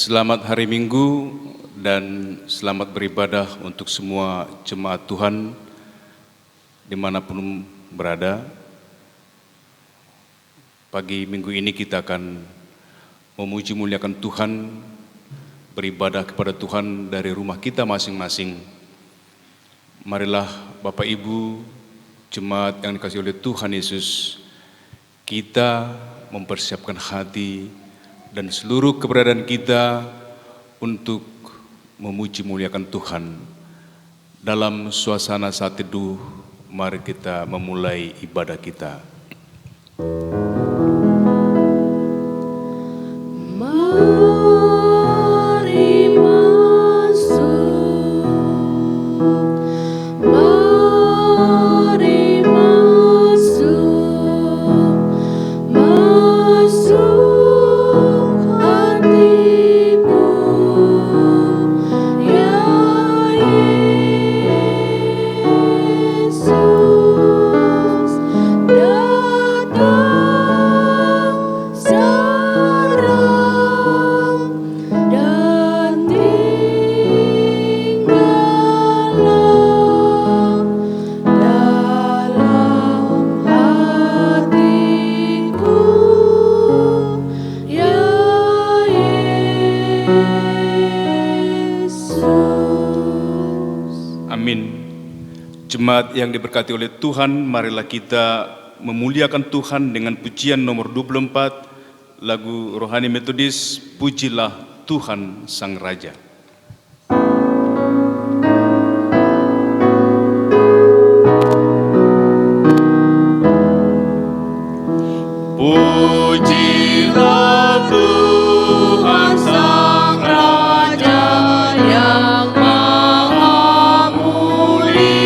Selamat hari Minggu dan selamat beribadah untuk semua jemaat Tuhan dimanapun berada. Pagi Minggu ini kita akan memuji muliakan Tuhan, beribadah kepada Tuhan dari rumah kita masing-masing. Marilah Bapak Ibu, jemaat yang dikasihi oleh Tuhan Yesus, kita mempersiapkan hati dan seluruh keberadaan kita untuk memuji muliakan Tuhan. Dalam suasana saat teduh, mari kita memulai ibadah kita. Jemaat yang diberkati oleh Tuhan, marilah kita memuliakan Tuhan dengan pujian nomor 24, lagu rohani metodis, Pujilah Tuhan Sang Raja. Pujilah Tuhan Sang Raja yang Maha Mulia,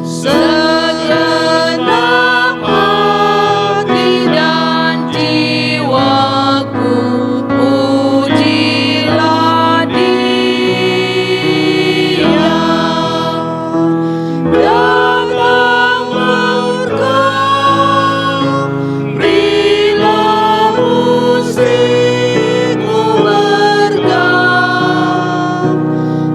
segenap hati dan jiwaku, pujilah Dia. Datang berkah, berilah musikmu bergam,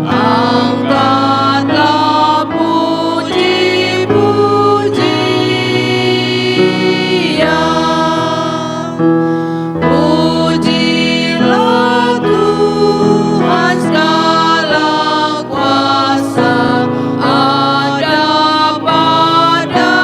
angkatlah puji-pujian. Pujilah Tuhan segala kuasa ada padanya.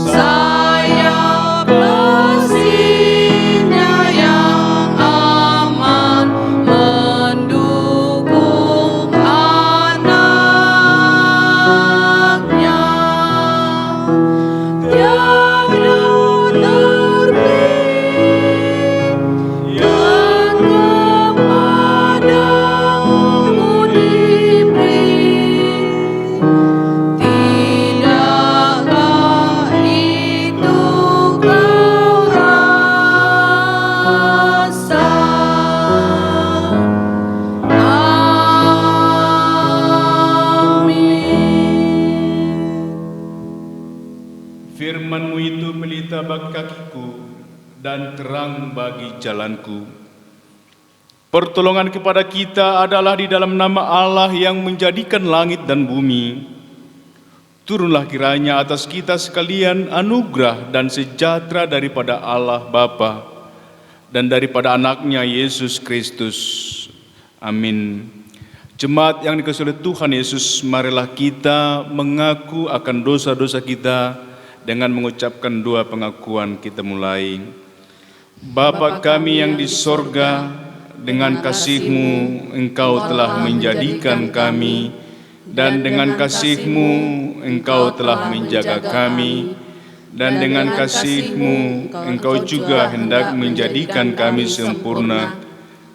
Sayap mesinnya yang aman mendukung anaknya. Tiada terbit yang kepadamu diberi. Tidakkah itu kau rasa? Amin. Firman-Mu itu pelita bagi kakiku dan terang bagi jalanku. Pertolongan kepada kita adalah di dalam nama Allah yang menjadikan langit dan bumi. Turunlah kiranya atas kita sekalian anugerah dan sejahtera daripada Allah Bapa dan daripada anaknya Yesus Kristus. Amin. Jemaat yang dikasihi oleh Tuhan Yesus, marilah kita mengaku akan dosa-dosa kita dengan mengucapkan doa pengakuan. Kita mulai. Bapa kami yang di sorga, dengan kasih-Mu Engkau telah menjadikan kami, dan dengan kasih-Mu Engkau telah menjaga kami, dan dengan kasih-Mu Engkau juga hendak menjadikan kami sempurna.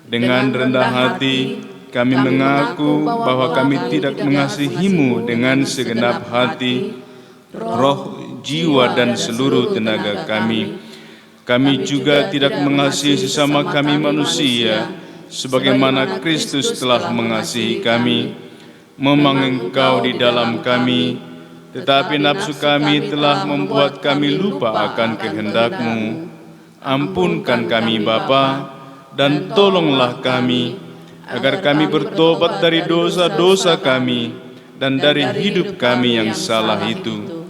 Dengan rendah hati kami mengaku bahwa kami tidak mengasihi-Mu dengan segenap hati, roh, jiwa, dan seluruh tenaga kami. Kami juga tidak mengasihi sesama kami manusia, sebagaimana Kristus telah mengasihi kami. Memang Engkau di dalam kami, tetapi nafsu kami telah membuat kami lupa akan kehendak-Mu. Ampunkan kami Bapa, dan tolonglah kami, agar kami bertobat dari dosa-dosa kami dan dari hidup kami yang salah itu.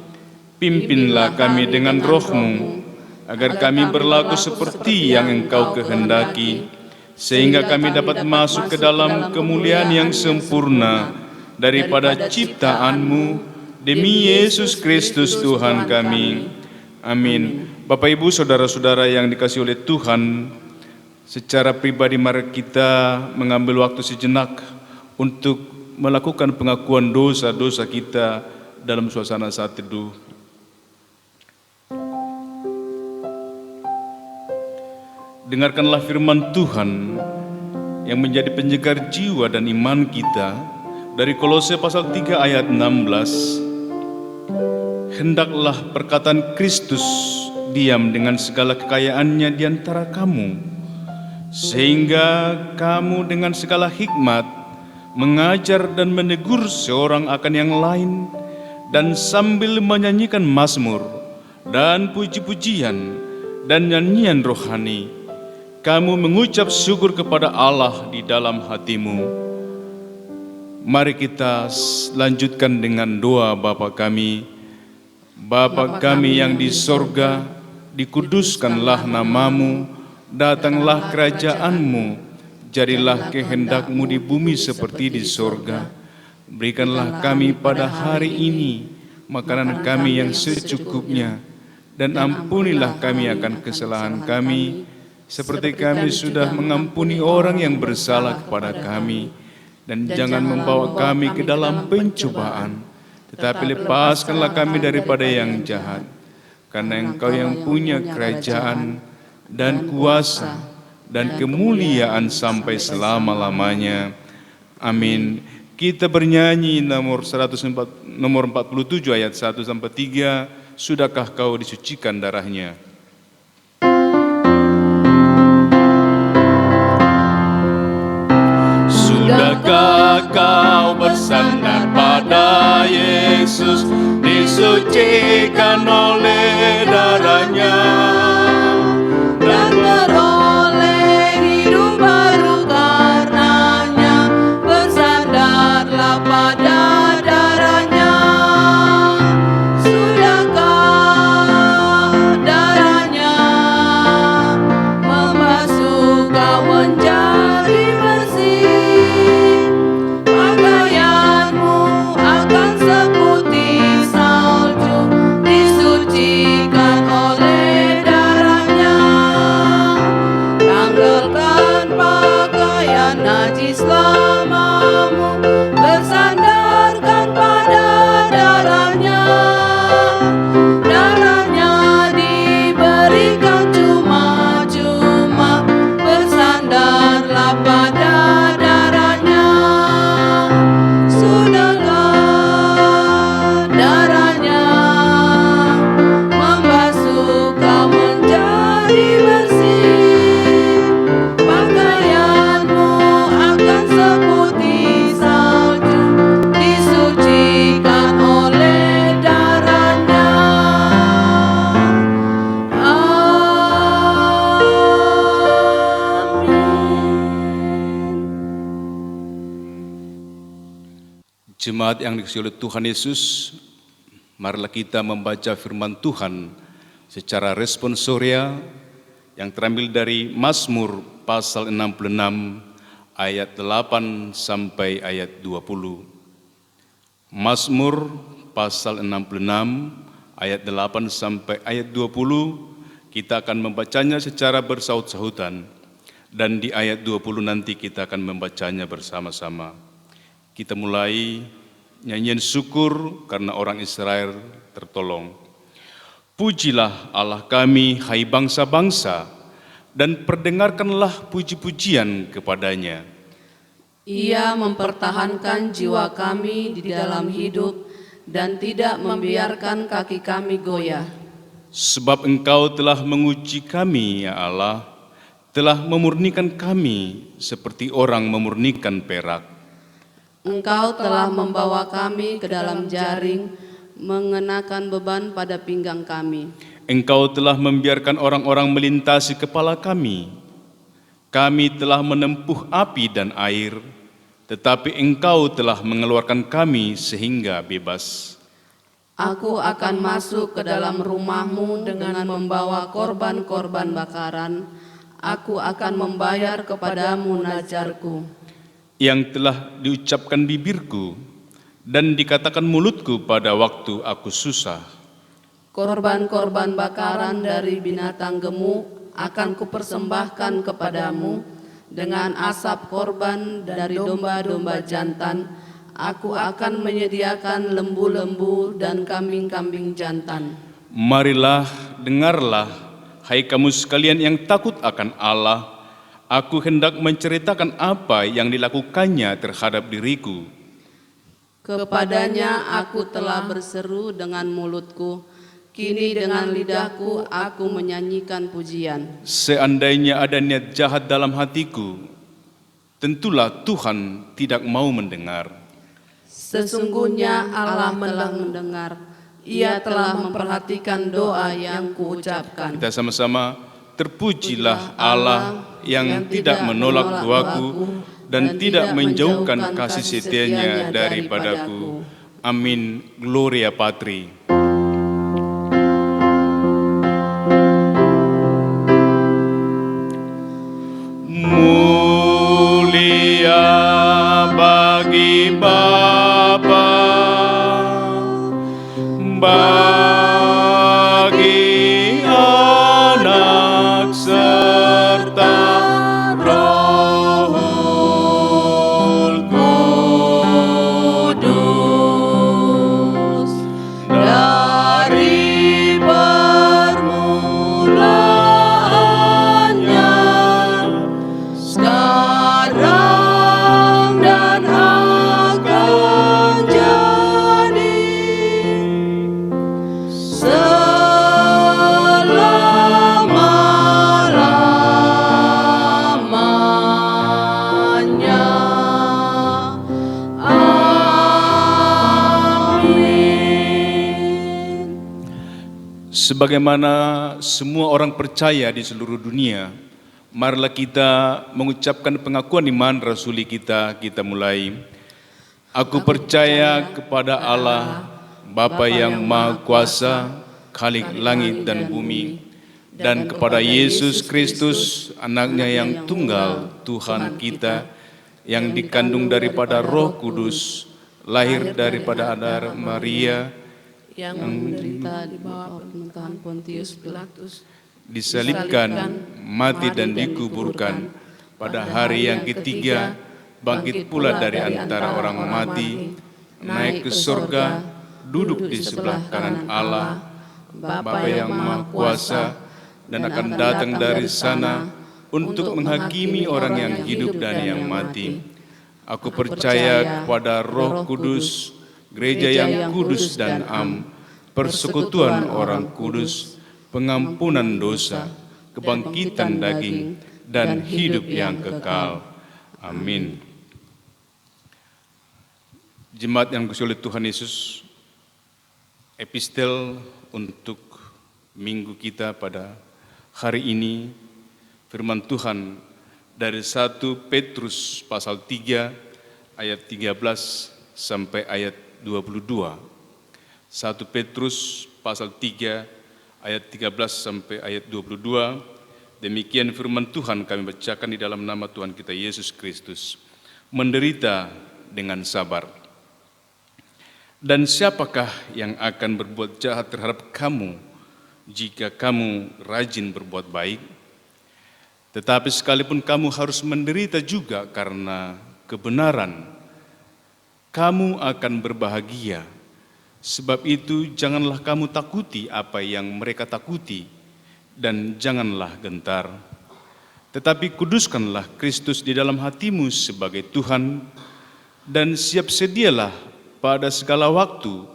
Pimpinlah kami dengan Roh-Mu, agar kami berlaku seperti yang Engkau kehendaki, sehingga kami dapat masuk ke dalam kemuliaan yang sempurna daripada ciptaan-Mu, demi Yesus Kristus Tuhan kami. Amin. Bapak Ibu saudara-saudara yang dikasihi oleh Tuhan, secara pribadi mari kita mengambil waktu sejenak untuk melakukan pengakuan dosa-dosa kita dalam suasana saat teduh. Dengarkanlah firman Tuhan yang menjadi penyegar jiwa dan iman kita dari Kolose pasal 3 ayat 16. Hendaklah perkataan Kristus diam dengan segala kekayaannya di antara kamu, sehingga kamu dengan segala hikmat mengajar dan menegur seorang akan yang lain, dan sambil menyanyikan mazmur dan puji-pujian dan nyanyian rohani, kamu mengucap syukur kepada Allah di dalam hatimu. Mari kita lanjutkan dengan doa Bapa kami. Bapa kami yang di sorga, dikuduskanlah nama-Mu, datanglah kerajaan-Mu, jadilah kehendak-Mu di bumi seperti di sorga. Berikanlah kami pada hari ini makanan kami yang secukupnya, dan ampunilah kami akan kesalahan kami, seperti kami sudah mengampuni orang yang bersalah kepada kami. Dan jangan membawa kami ke dalam pencobaan, tetapi lepaskanlah kami daripada yang jahat. Karena Engkau yang punya kerajaan dan kuasa dan kemuliaan sampai selama-lamanya. Amin. Kita bernyanyi nomor 47 ayat 1 sampai 3. Sudahkah kau disucikan darahnya? Sudahkah kau bersandar pada Yesus, disucikan oleh darahnya, dan beroleh hidup baru karenanya? Bersandarlah pada darahnya. Sudahkah darahnya membasuh kau menjadi bersih? Pakaianmu akan seputih salju, disucikan oleh darahnya. Tanggalkan pakaian najis lamamu, bersandarkan pada darahnya. Darahnya diberikan cuma-cuma, bersandarlah pada darahnya. Sudahkah darahnya membasuh kau menjadi bersih? Pakaianmu akan seputih salju, disucikan oleh darahnya. Jemaat yang dikasihi oleh Tuhan Yesus, marilah kita membaca firman Tuhan secara responsoria yang terambil dari Mazmur pasal 66 ayat 8 sampai ayat 20. Mazmur pasal 66 ayat 8 sampai ayat 20, kita akan membacanya secara bersaut-sautan, dan di ayat 20 nanti kita akan membacanya bersama-sama. Kita mulai nyanyian syukur karena orang Israel tertolong. Pujilah Allah kami, hai bangsa-bangsa, dan perdengarkanlah puji-pujian kepadanya. Ia mempertahankan jiwa kami di dalam hidup dan tidak membiarkan kaki kami goyah. Sebab Engkau telah menguji kami, ya Allah, telah memurnikan kami seperti orang memurnikan perak. Engkau telah membawa kami ke dalam jaring, mengenakan beban pada pinggang kami. Engkau telah membiarkan orang-orang melintasi kepala kami. Kami telah menempuh api dan air, tetapi Engkau telah mengeluarkan kami sehingga bebas. Aku akan masuk ke dalam rumah-Mu dengan membawa korban-korban bakaran. Aku akan membayar kepadamu najarku. Yang telah diucapkan bibirku dan dikatakan mulutku pada waktu aku susah. Korban-korban bakaran dari binatang gemuk akan kupersembahkan kepadamu, dengan asap korban dari domba-domba jantan. Aku akan menyediakan lembu-lembu dan kambing-kambing jantan. Marilah, dengarlah, hai kamu sekalian yang takut akan Allah. Aku hendak menceritakan apa yang dilakukannya terhadap diriku. Kepadanya aku telah berseru dengan mulutku, kini dengan lidahku aku menyanyikan pujian. Seandainya ada niat jahat dalam hatiku, tentulah Tuhan tidak mau mendengar. Sesungguhnya Allah telah mendengar, Ia telah memperhatikan doa yang kuucapkan. Kita sama-sama, terpujilah Allah yang tidak menolak doaku dan tidak menjauhkan kasih setianya daripadaku. Amin. Gloria Patri. Mulia bagi Bapa, bagi Anak serta Rohul Kudus, dari permulaannya, sekarang dan akan jadi selama-lamanya. Amin. Sebagaimana semua orang percaya di seluruh dunia, marilah kita mengucapkan pengakuan iman rasuli kita. Kita mulai. Aku percaya kepada Allah, Bapa yang Maha Kuasa, Khalik langit dan bumi, dan kepada Yesus Kristus, anaknya yang tunggal, Tuhan kita, yang dikandung daripada Roh Kudus, lahir daripada Ada Maria, yang menderita di bawah pemerintahan Pontius Pilatus, disalibkan, mati dan dikuburkan, pada hari yang ketiga, bangkit pula dari antara orang mati, naik ke surga, duduk di sebelah kanan Allah, Bapa yang Maha Kuasa, dan akan datang dari sana untuk menghakimi orang yang hidup dan yang mati. Aku percaya kepada Roh Kudus, gereja yang kudus dan am, persekutuan orang kudus, pengampunan dosa, kebangkitan daging, dan hidup yang kekal. Amin. Jemaat yang dikasihi oleh Tuhan Yesus, epistel untuk minggu kita pada hari ini, firman Tuhan dari 1 Petrus pasal 3 ayat 13 sampai ayat 22. 1 Petrus pasal 3 ayat 13 sampai ayat 22. Demikian firman Tuhan kami bacakan di dalam nama Tuhan kita Yesus Kristus. Menderita dengan sabar. Dan siapakah yang akan berbuat jahat terhadap kamu jika kamu rajin berbuat baik? Tetapi sekalipun kamu harus menderita juga karena kebenaran, kamu akan berbahagia. Sebab itu janganlah kamu takuti apa yang mereka takuti, dan janganlah gentar. Tetapi kuduskanlah Kristus di dalam hatimu sebagai Tuhan, dan siap sedialah pada segala waktu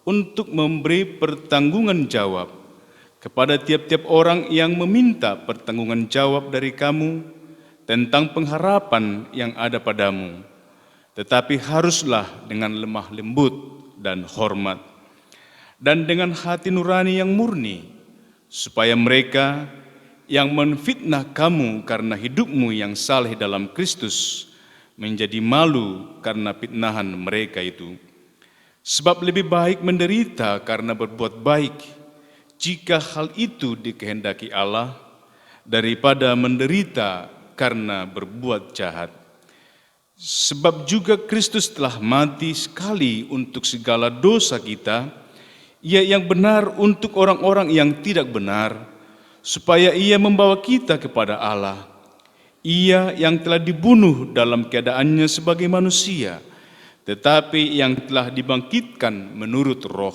untuk memberi pertanggungan jawab kepada tiap-tiap orang yang meminta pertanggungan jawab dari kamu tentang pengharapan yang ada padamu. Tetapi haruslah dengan lemah lembut dan hormat. dan dengan hati nurani yang murni, supaya mereka yang menfitnah kamu karena hidupmu yang saleh dalam Kristus menjadi malu karena fitnahan mereka itu. Sebab lebih baik menderita karena berbuat baik, jika hal itu dikehendaki Allah, daripada menderita karena berbuat jahat. Sebab juga Kristus telah mati sekali untuk segala dosa kita, Ia yang benar untuk orang-orang yang tidak benar, supaya Ia membawa kita kepada Allah. Ia yang telah dibunuh dalam keadaannya sebagai manusia, tetapi yang telah dibangkitkan menurut roh.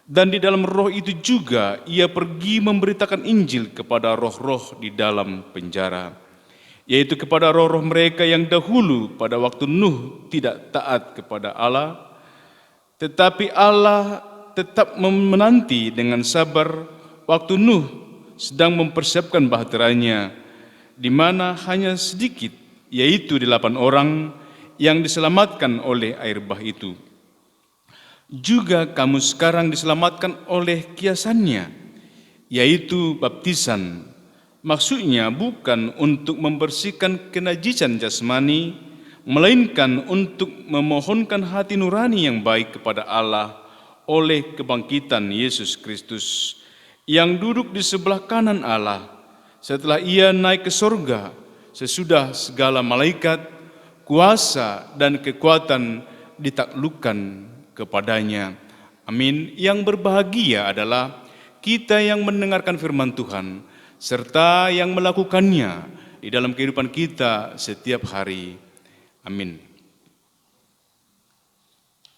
Dan di dalam roh itu juga Ia pergi memberitakan Injil kepada roh-roh di dalam penjara, yaitu kepada roh-roh mereka yang dahulu pada waktu Nuh tidak taat kepada Allah, tetapi Allah tetap menanti dengan sabar waktu Nuh sedang mempersiapkan bahteranya, di mana hanya sedikit, yaitu 8 orang yang diselamatkan oleh air bah itu. Juga kamu sekarang diselamatkan oleh kiasannya, yaitu baptisan. Maksudnya bukan untuk membersihkan kenajisan jasmani, melainkan untuk memohonkan hati nurani yang baik kepada Allah oleh kebangkitan Yesus Kristus, yang duduk di sebelah kanan Allah, setelah Ia naik ke sorga, sesudah segala malaikat, kuasa dan kekuatan ditaklukkan kepadanya. Amin. Yang berbahagia adalah kita yang mendengarkan firman Tuhan, serta yang melakukannya di dalam kehidupan kita setiap hari. Amin.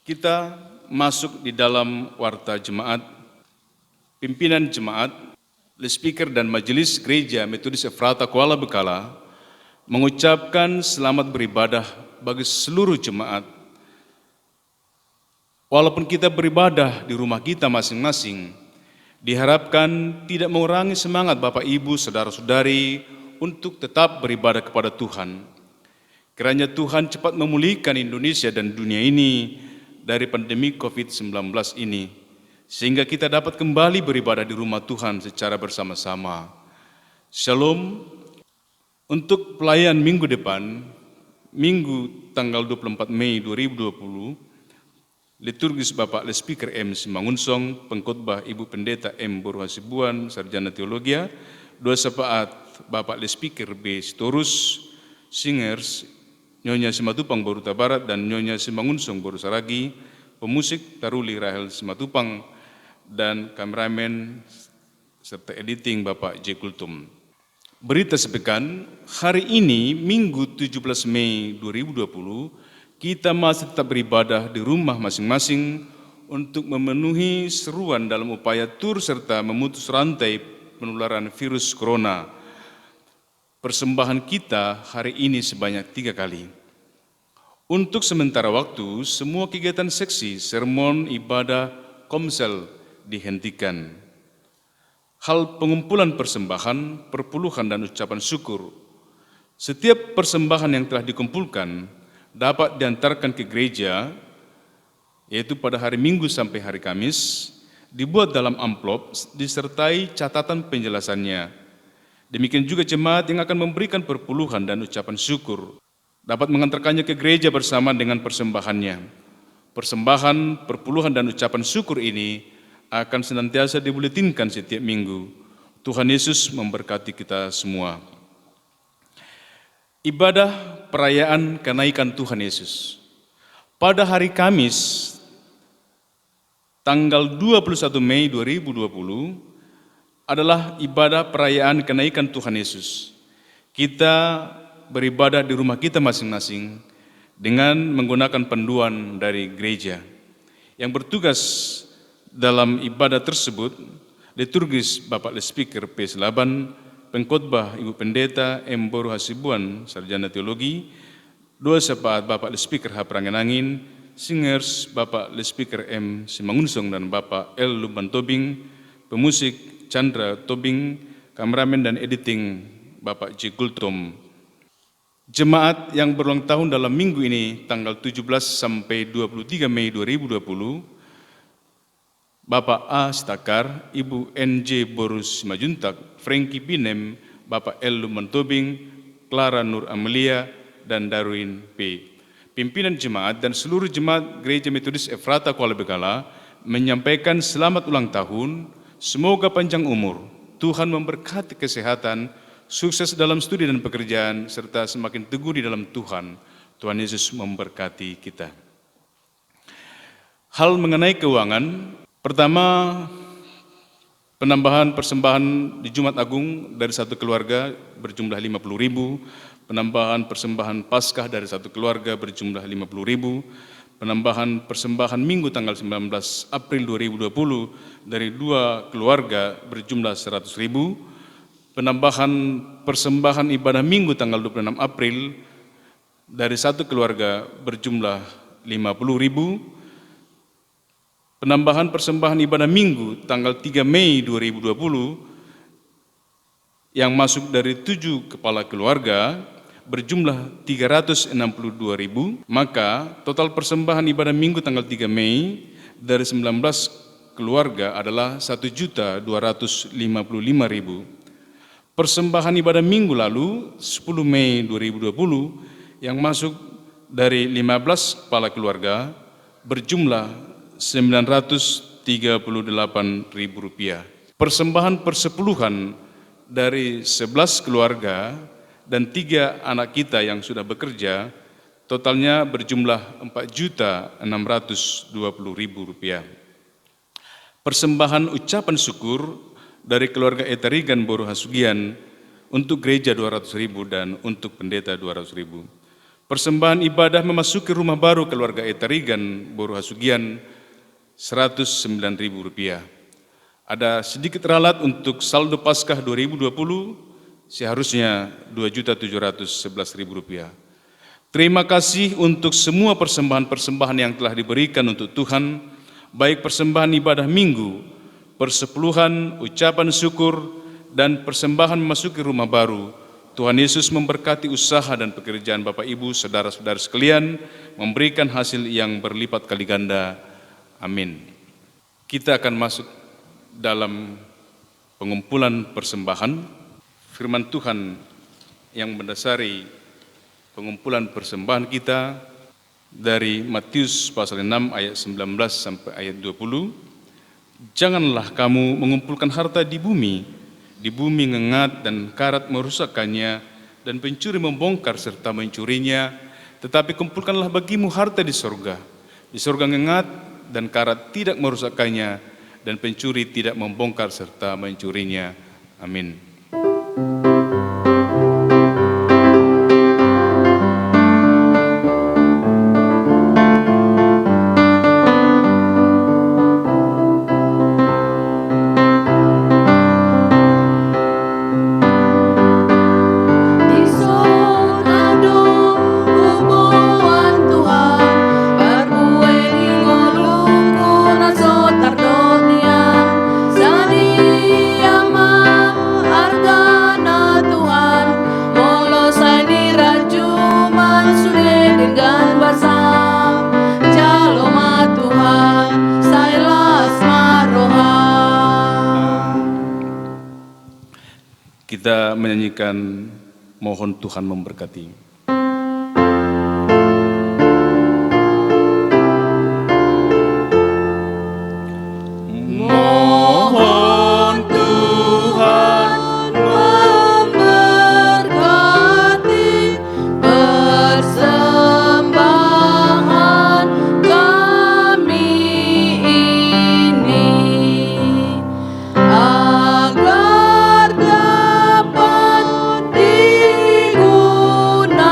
Kita masuk di dalam warta jemaat. Pimpinan jemaat, speaker dan majelis gereja Metodis Efrata Kuala Bekala mengucapkan selamat beribadah bagi seluruh jemaat. Walaupun kita beribadah di rumah kita masing-masing, diharapkan tidak mengurangi semangat Bapak Ibu, saudara-saudari untuk tetap beribadah kepada Tuhan. Kiranya Tuhan cepat memulihkan Indonesia dan dunia ini dari pandemi COVID-19 ini, sehingga kita dapat kembali beribadah di rumah Tuhan secara bersama-sama. Shalom. Untuk pelayan minggu depan, Minggu tanggal 24 Mei 2020, liturgis Bapak Le Speaker M. Simangunsong, pengkhotbah Ibu Pendeta M. Boru Hasibuan, Sarjana Teologia, dua syafaat Bapak Le Speaker B. Sitorus, singers Nyonya Simatupang Boru Tabarat dan Nyonya Simangunsong Boru Saragi, pemusik Taruli Rahel Simatupang, dan kameramen serta editing Bapak J. Kultum. Berita sepekan, hari ini Minggu 17 Mei 2020, kita masih tetap beribadah di rumah masing-masing untuk memenuhi seruan dalam upaya tur serta memutus rantai penularan virus corona. Persembahan kita hari ini sebanyak 3 kali. Untuk sementara waktu, semua kegiatan seksi, sermon, ibadah, komsel dihentikan. Hal pengumpulan persembahan, perpuluhan dan ucapan syukur. Setiap persembahan yang telah dikumpulkan dapat diantarkan ke gereja, yaitu pada hari Minggu sampai hari Kamis, dibuat dalam amplop disertai catatan penjelasannya. Demikian juga jemaat yang akan memberikan perpuluhan dan ucapan syukur dapat mengantarkannya ke gereja bersama dengan persembahannya. Persembahan, perpuluhan dan ucapan syukur ini akan senantiasa dibuletinkan setiap minggu. Tuhan Yesus memberkati kita semua. Ibadah perayaan kenaikan Tuhan Yesus. Pada hari Kamis, tanggal 21 Mei 2020, adalah ibadah perayaan kenaikan Tuhan Yesus. Kita beribadah di rumah kita masing-masing dengan menggunakan panduan dari gereja. Yang bertugas dalam ibadah tersebut, liturgis Bapak Le Speaker P. Selaban, pengkhotbah Ibu Pendeta M. Boru Hasibuan, Sarjana Teologi, dua syafaat Bapak Le Speaker H. Prangenangin, singers Bapak Le Speaker M. Simangunsong dan Bapak L. Luban Tobing, pemusik Chandra Tobing, kameramen dan editing Bapak J. Kultum. Jemaat yang berulang tahun dalam minggu ini tanggal 17 sampai 23 Mei 2020 Bapak A. Stakar, Ibu N.J. Borus Majuntak, Frankie Binem, Bapak L. Lumentobing, Clara Nur Amelia, dan Darwin P. Pimpinan jemaat dan seluruh jemaat Gereja Metodis Efrata Kuala Begala menyampaikan selamat ulang tahun, semoga panjang umur, Tuhan memberkati kesehatan, sukses dalam studi dan pekerjaan, serta semakin teguh di dalam Tuhan. Tuhan Yesus memberkati kita. Hal mengenai keuangan, pertama, penambahan persembahan di Jumat Agung dari satu keluarga berjumlah 50.000, penambahan persembahan Paskah dari satu keluarga berjumlah 50.000, penambahan persembahan Minggu tanggal 19 April 2020 dari 2 keluarga berjumlah 100.000, penambahan persembahan ibadah Minggu tanggal 26 April dari satu keluarga berjumlah 50.000, penambahan persembahan ibadah Minggu tanggal 3 Mei 2020 yang masuk dari 7 kepala keluarga berjumlah 362.000, maka total persembahan ibadah Minggu tanggal 3 Mei dari 19 keluarga adalah 1.255.000. Persembahan ibadah minggu lalu 10 Mei 2020 yang masuk dari 15 kepala keluarga berjumlah Rp938.000. Persembahan persepuluhan dari 11 keluarga dan 3 anak kita yang sudah bekerja totalnya berjumlah Rp4.620.000. Persembahan ucapan syukur dari keluarga Etarigan Boru Hasugian untuk gereja 200.000 dan untuk pendeta 200.000. Persembahan ibadah memasuki rumah baru keluarga Etarigan Boru Hasugian Rp109.000. Ada sedikit ralat untuk saldo Paskah 2020 seharusnya Rp2.711.000. Terima kasih untuk semua persembahan-persembahan yang telah diberikan untuk Tuhan, baik persembahan ibadah minggu, persepuluhan, ucapan syukur, dan persembahan memasuki rumah baru. Tuhan Yesus memberkati usaha dan pekerjaan Bapak Ibu, saudara-saudara sekalian, memberikan hasil yang berlipat kali ganda. Amin. Kita akan masuk dalam pengumpulan persembahan. Firman Tuhan yang mendasari pengumpulan persembahan kita dari Matius pasal 6 ayat 19 sampai ayat 20. Janganlah kamu mengumpulkan harta di bumi ngengat dan karat merusakkannya, dan pencuri membongkar serta mencurinya, tetapi kumpulkanlah bagimu harta di sorga. Di sorga ngengat dan karat tidak merusakkannya, dan pencuri tidak membongkar serta mencurinya. Amin. Kita menyanyikan mohon Tuhan memberkati. Agar dapat digunakan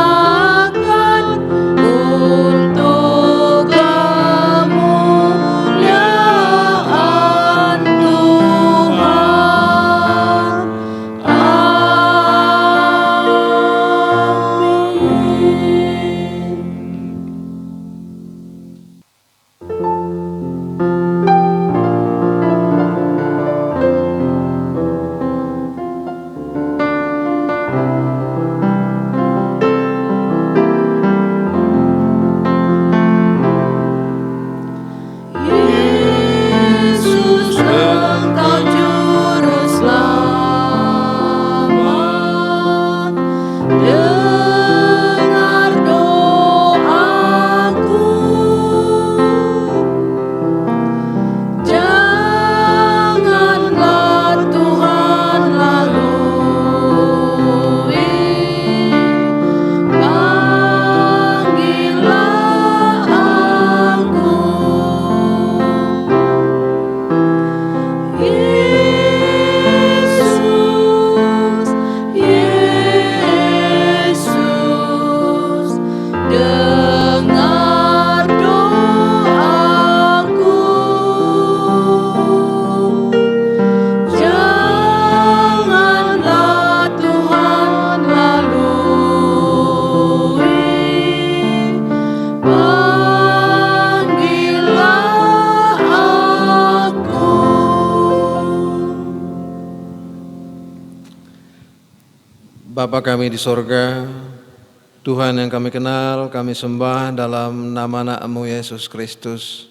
Bapa kami di sorga, Tuhan yang kami kenal, kami sembah dalam nama anak-Mu Yesus Kristus.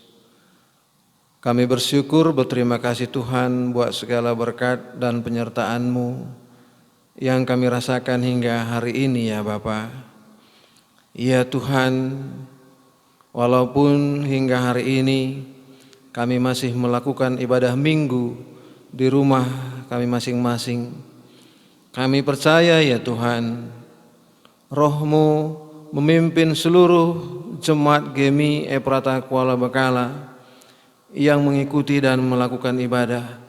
Kami bersyukur, berterima kasih Tuhan buat segala berkat dan penyertaan-Mu yang kami rasakan hingga hari ini ya Bapa. Ya Tuhan, walaupun hingga hari ini kami masih melakukan ibadah minggu di rumah kami masing-masing, kami percaya ya Tuhan, Roh-Mu memimpin seluruh jemaat GEMI Ephrata Kuala Bekala yang mengikuti dan melakukan ibadah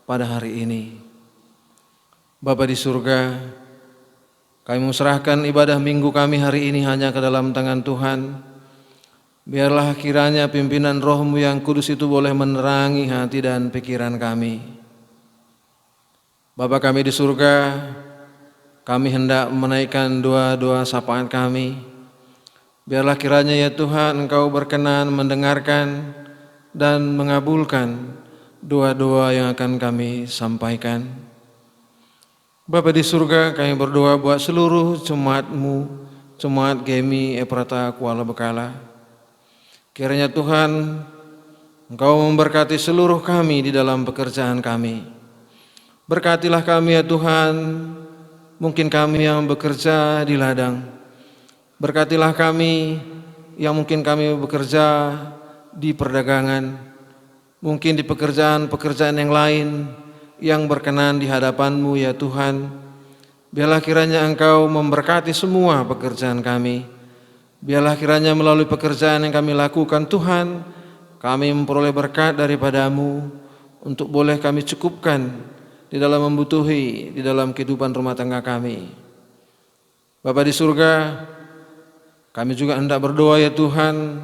pada hari ini. Bapa di surga, kami menyerahkan ibadah minggu kami hari ini hanya ke dalam tangan Tuhan. Biarlah kiranya pimpinan Roh-Mu yang kudus itu boleh menerangi hati dan pikiran kami. Bapa kami di surga, kami hendak menaikkan doa-doa sapaan kami. Biarlah kiranya ya Tuhan Engkau berkenan mendengarkan dan mengabulkan doa-doa yang akan kami sampaikan. Bapa di surga, kami berdoa buat seluruh jemaat-Mu, jemaat GEMI Ephrata Kuala Bekala. Kiranya Tuhan Engkau memberkati seluruh kami di dalam pekerjaan kami. Berkatilah kami ya Tuhan, mungkin kami yang bekerja di ladang. Berkatilah kami yang mungkin kami bekerja di perdagangan, mungkin di pekerjaan-pekerjaan yang lain yang berkenan di hadapan-Mu ya Tuhan. Biarlah kiranya Engkau memberkati semua pekerjaan kami. Biarlah kiranya melalui pekerjaan yang kami lakukan Tuhan, kami memperoleh berkat daripada-Mu untuk boleh kami cukupkan di dalam membutuhi di dalam kehidupan rumah tangga kami. Bapa di surga, kami juga hendak berdoa ya Tuhan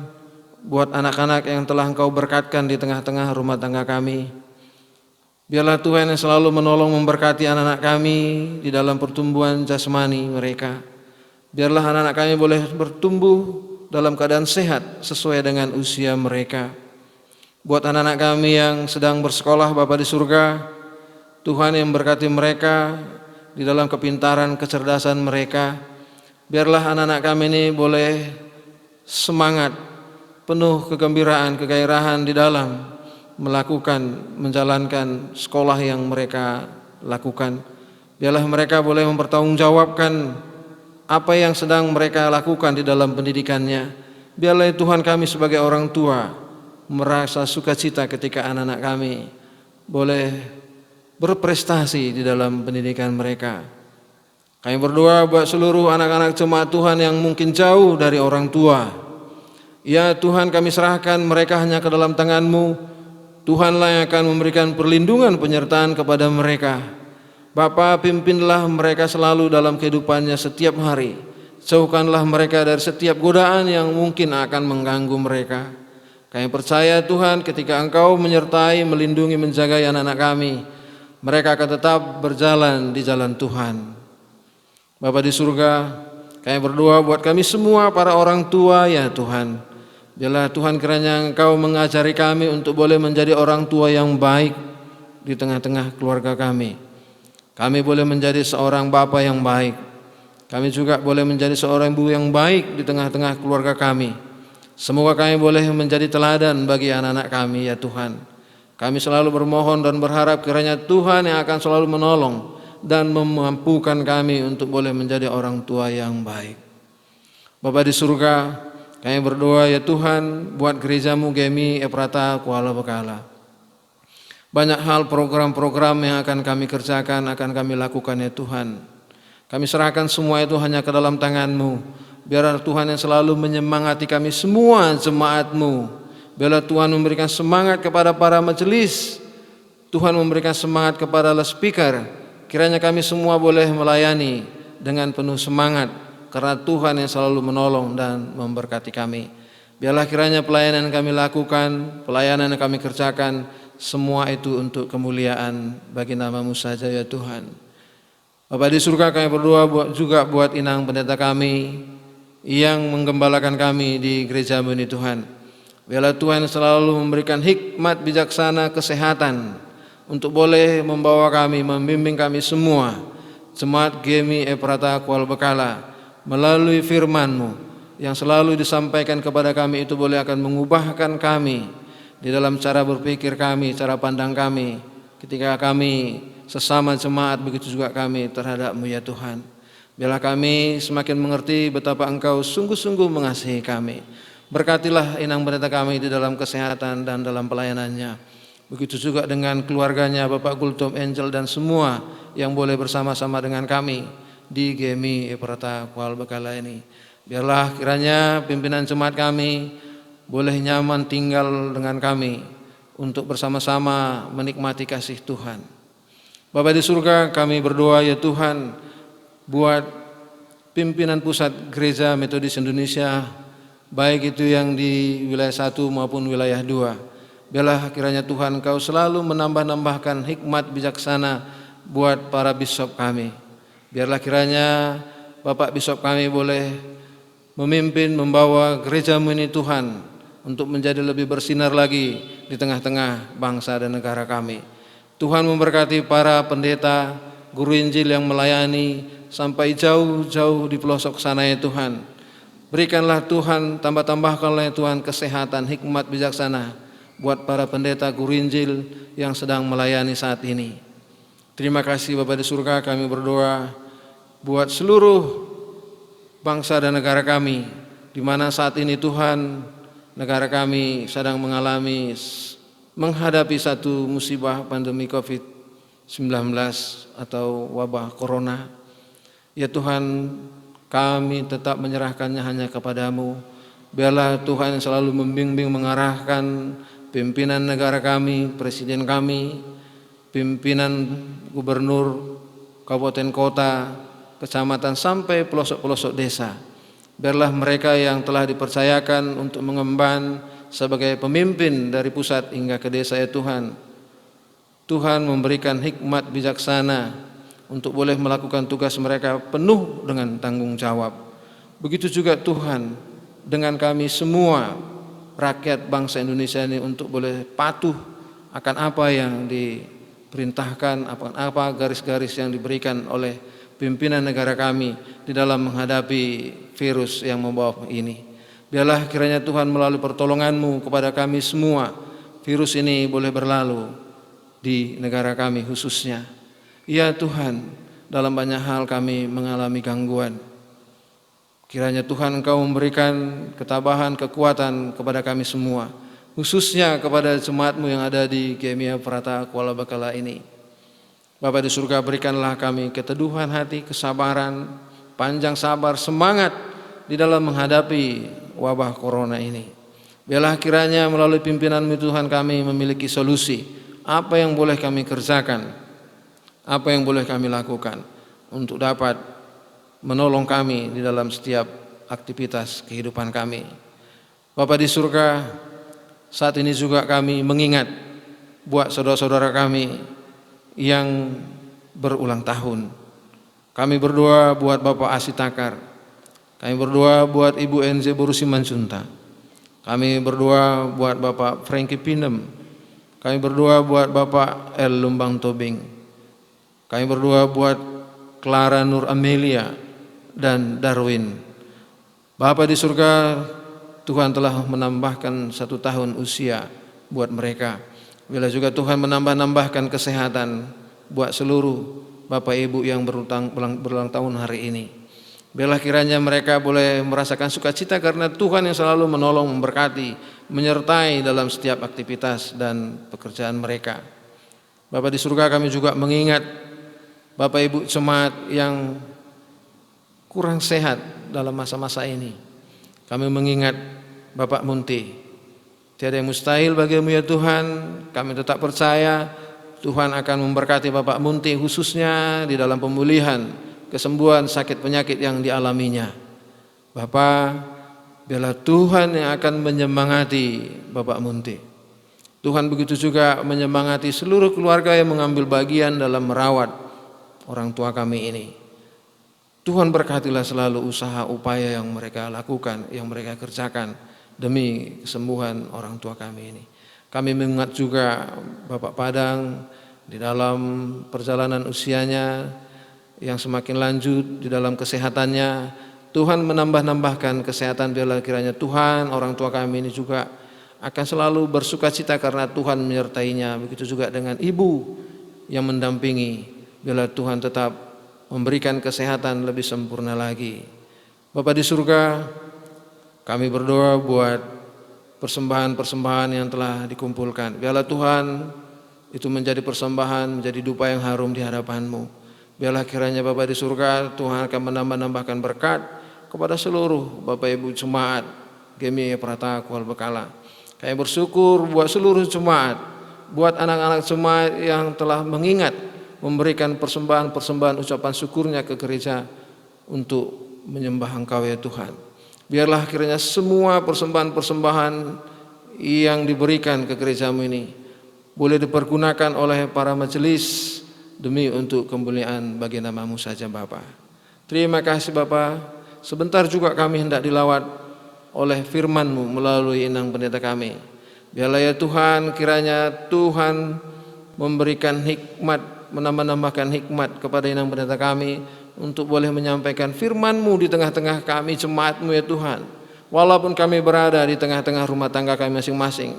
buat anak-anak yang telah Engkau berkatkan di tengah-tengah rumah tangga kami. Biarlah Tuhan yang selalu menolong memberkati anak-anak kami di dalam pertumbuhan jasmani mereka. Biarlah anak-anak kami boleh bertumbuh dalam keadaan sehat sesuai dengan usia mereka. Buat anak-anak kami yang sedang bersekolah Bapa di surga, Tuhan yang berkati mereka di dalam kepintaran, kecerdasan mereka. Biarlah anak-anak kami ini boleh semangat, penuh kegembiraan, kegairahan di dalam menjalankan sekolah yang mereka lakukan. Biarlah mereka boleh mempertanggungjawabkan apa yang sedang mereka lakukan di dalam pendidikannya. Biarlah Tuhan kami sebagai orang tua merasa sukacita ketika anak-anak kami boleh berprestasi di dalam pendidikan mereka. Kami berdoa buat seluruh anak-anak jemaat Tuhan yang mungkin jauh dari orang tua. Ya Tuhan, kami serahkan mereka hanya ke dalam tangan-Mu. Tuhanlah yang akan memberikan perlindungan penyertaan kepada mereka. Bapa, pimpinlah mereka selalu dalam kehidupannya setiap hari. Jauhkanlah mereka dari setiap godaan yang mungkin akan mengganggu mereka. Kami percaya Tuhan, ketika Engkau menyertai, melindungi, menjaga anak-anak kami, mereka akan tetap berjalan di jalan Tuhan. Bapa di surga, kami berdoa buat kami semua para orang tua ya Tuhan. Biarlah Tuhan kiranya Engkau mengajari kami untuk boleh menjadi orang tua yang baik di tengah-tengah keluarga kami. Kami boleh menjadi seorang bapa yang baik. Kami juga boleh menjadi seorang ibu yang baik di tengah-tengah keluarga kami. Semoga kami boleh menjadi teladan bagi anak-anak kami ya Tuhan. Kami selalu bermohon dan berharap kiranya Tuhan yang akan selalu menolong dan memampukan kami untuk boleh menjadi orang tua yang baik. Bapa di surga, kami berdoa ya Tuhan buat gereja-Mu GEMI Ephrata Kuala Bekala. Banyak hal program-program yang akan kami kerjakan, akan kami lakukan ya Tuhan. Kami serahkan semua itu hanya ke dalam tangan-Mu. Biarlah Tuhan yang selalu menyemangati kami semua jemaat-Mu. Biarlah Tuhan memberikan semangat kepada para majelis. Tuhan memberikan semangat kepada speaker. Kiranya kami semua boleh melayani dengan penuh semangat, karena Tuhan yang selalu menolong dan memberkati kami. Biarlah kiranya pelayanan yang kami lakukan, pelayanan yang kami kerjakan, semua itu untuk kemuliaan bagi nama-Mu saja ya Tuhan. Bapa di surga, kami berdoa juga buat inang pendeta kami yang menggembalakan kami di gereja-Mu ini Tuhan. Biarlah Tuhan selalu memberikan hikmat bijaksana kesehatan untuk boleh membawa kami, membimbing kami semua Jemaat Gemi Ephrata Kuala Bekala melalui firman-Mu yang selalu disampaikan kepada kami itu boleh akan mengubahkan kami di dalam cara berpikir kami, cara pandang kami ketika kami sesama jemaat, begitu juga kami terhadap-Mu ya Tuhan. Biarlah kami semakin mengerti betapa Engkau sungguh-sungguh mengasihi kami. Berkatilah inang pendeta kami di dalam kesehatan dan dalam pelayanannya. Begitu juga dengan keluarganya Bapak Gultom Angel dan semua yang boleh bersama-sama dengan kami di Gemi Ephrata Kuala Bekala ini. Biarlah kiranya pimpinan jemaat kami boleh nyaman tinggal dengan kami untuk bersama-sama menikmati kasih Tuhan. Bapa di surga, kami berdoa ya Tuhan buat pimpinan pusat Gereja Metodis Indonesia, baik itu yang di wilayah 1 maupun wilayah 2. Biarlah kiranya Tuhan Engkau selalu menambah-nambahkan hikmat bijaksana buat para bishop kami. Biarlah kiranya Bapak Bishop kami boleh memimpin, membawa gereja-Mu ini Tuhan untuk menjadi lebih bersinar lagi di tengah-tengah bangsa dan negara kami. Tuhan memberkati para pendeta, guru Injil yang melayani sampai jauh-jauh di pelosok sana ya Tuhan. Berikanlah Tuhan, tambah-tambahkanlah ya Tuhan kesehatan, hikmat bijaksana buat para pendeta guru Injil yang sedang melayani saat ini. Terima kasih Bapa di surga, kami berdoa buat seluruh bangsa dan negara kami, di mana saat ini Tuhan negara kami sedang menghadapi satu musibah pandemi COVID-19 atau wabah corona. Ya Tuhan, kami tetap menyerahkannya hanya kepadamu. Biarlah Tuhan yang selalu membimbing, mengarahkan pimpinan negara kami, presiden kami, pimpinan gubernur, kabupaten kota, kecamatan sampai pelosok-pelosok desa. Biarlah mereka yang telah dipercayakan untuk mengemban sebagai pemimpin dari pusat hingga ke desa ya Tuhan. Tuhan memberikan hikmat bijaksana untuk boleh melakukan tugas mereka penuh dengan tanggung jawab. Begitu juga Tuhan dengan kami semua rakyat bangsa Indonesia ini untuk boleh patuh akan apa yang diperintahkan, apa garis-garis yang diberikan oleh pimpinan negara kami di dalam menghadapi virus yang membawa ini. Biarlah kiranya Tuhan melalui pertolongan-Mu kepada kami semua, virus ini boleh berlalu di negara kami khususnya. Ya Tuhan, dalam banyak hal kami mengalami gangguan. Kiranya Tuhan Engkau memberikan ketabahan, kekuatan kepada kami semua, khususnya kepada jemaat-Mu yang ada di Gemi Ephrata Kuala Bekala ini. Bapa di surga, berikanlah kami keteduhan hati, kesabaran, panjang sabar, semangat di dalam menghadapi wabah corona ini. Biarlah kiranya melalui pimpinan-Mu Tuhan kami memiliki solusi, apa yang boleh kami kerjakan, apa yang boleh kami lakukan untuk dapat menolong kami di dalam setiap aktivitas kehidupan kami. Bapa di surga, saat ini juga kami mengingat buat saudara-saudara kami yang berulang tahun. Kami berdoa buat Bapak Asi Takar. Kami berdoa buat Ibu NZ Borusi Manjunta. Kami berdoa buat Bapak Frankie Pinem. Kami berdoa buat Bapak L. Lumbang Tobing. Kami berdoa buat Clara Nur Amelia dan Darwin. Bapa di surga, Tuhan telah menambahkan 1 tahun usia buat mereka. Bila juga Tuhan menambahkan kesehatan buat seluruh Bapak Ibu yang berulang tahun hari ini. Biarlah kiranya mereka boleh merasakan sukacita karena Tuhan yang selalu menolong, memberkati, menyertai dalam setiap aktivitas dan pekerjaan mereka. Bapa di surga, kami juga mengingat Bapak Ibu jemaat yang kurang sehat dalam masa-masa ini. Kami mengingat Bapak Munti. Tiada yang mustahil bagi-Mu ya Tuhan. Kami tetap percaya Tuhan akan memberkati Bapak Munti khususnya di dalam pemulihan, kesembuhan sakit penyakit yang dialaminya. Bapak, biarlah Tuhan yang akan menyemangati Bapak Munti. Tuhan begitu juga menyemangati seluruh keluarga yang mengambil bagian dalam merawat orang tua kami ini. Tuhan berkatilah selalu usaha upaya yang mereka lakukan, yang mereka kerjakan demi kesembuhan orang tua kami ini. Kami mengingat juga Bapak Padang di dalam perjalanan usianya yang semakin lanjut di dalam kesehatannya. Tuhan menambah-nambahkan kesehatan, biarlah kiranya Tuhan orang tua kami ini juga akan selalu bersukacita karena Tuhan menyertainya. Begitu juga dengan ibu yang mendampingi, biarlah Tuhan tetap memberikan kesehatan lebih sempurna lagi. Bapa di surga, kami berdoa buat persembahan-persembahan yang telah dikumpulkan. Biarlah Tuhan itu menjadi persembahan, menjadi dupa yang harum di hadapan-Mu. Biarlah kiranya Bapa di surga, Tuhan akan menambah-nambahkan berkat kepada seluruh Bapak Ibu jemaat GMI Prataka Kuala Bekala. Kami bersyukur buat seluruh jemaat, buat anak-anak jemaat yang telah mengingat memberikan persembahan-persembahan ucapan syukurnya ke gereja untuk menyembah Engkau ya Tuhan. Biarlah kiranya semua persembahan-persembahan yang diberikan ke gereja-Mu ini boleh dipergunakan oleh para majelis demi untuk kemuliaan bagi nama-Mu saja Bapa. Terima kasih Bapa. Sebentar juga kami hendak dilawat oleh firman-Mu melalui inang pendeta kami. Biarlah ya Tuhan, kiranya Tuhan memberikan hikmat, menambah-nambahkan hikmat kepada inang pendeta kami untuk boleh menyampaikan firman-Mu di tengah-tengah kami jemaat-Mu ya Tuhan. Walaupun kami berada di tengah-tengah rumah tangga kami masing-masing,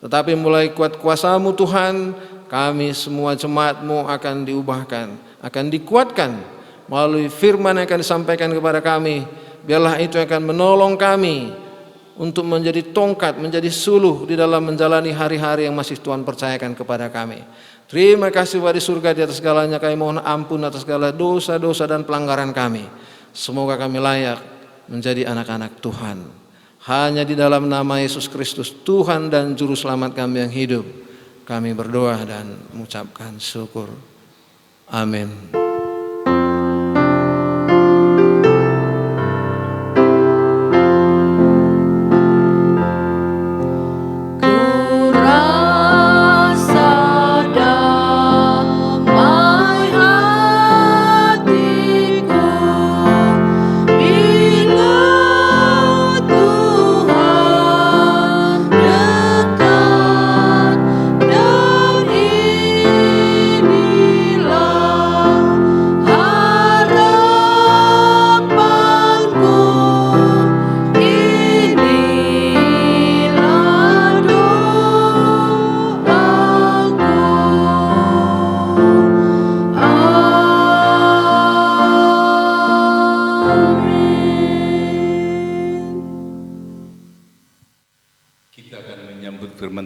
tetapi mulai kuat kuasa-Mu Tuhan, kami semua jemaat-Mu akan diubahkan, akan dikuatkan melalui firman yang akan disampaikan kepada kami. Biarlah itu akan menolong kami untuk menjadi tongkat, menjadi suluh di dalam menjalani hari-hari yang masih Tuhan percayakan kepada kami. Terima kasih Bapa di surga, di atas segalanya kami mohon ampun atas segala dosa-dosa dan pelanggaran kami. Semoga kami layak menjadi anak-anak Tuhan. Hanya di dalam nama Yesus Kristus, Tuhan dan Juru Selamat kami yang hidup, kami berdoa dan mengucapkan syukur. Amin.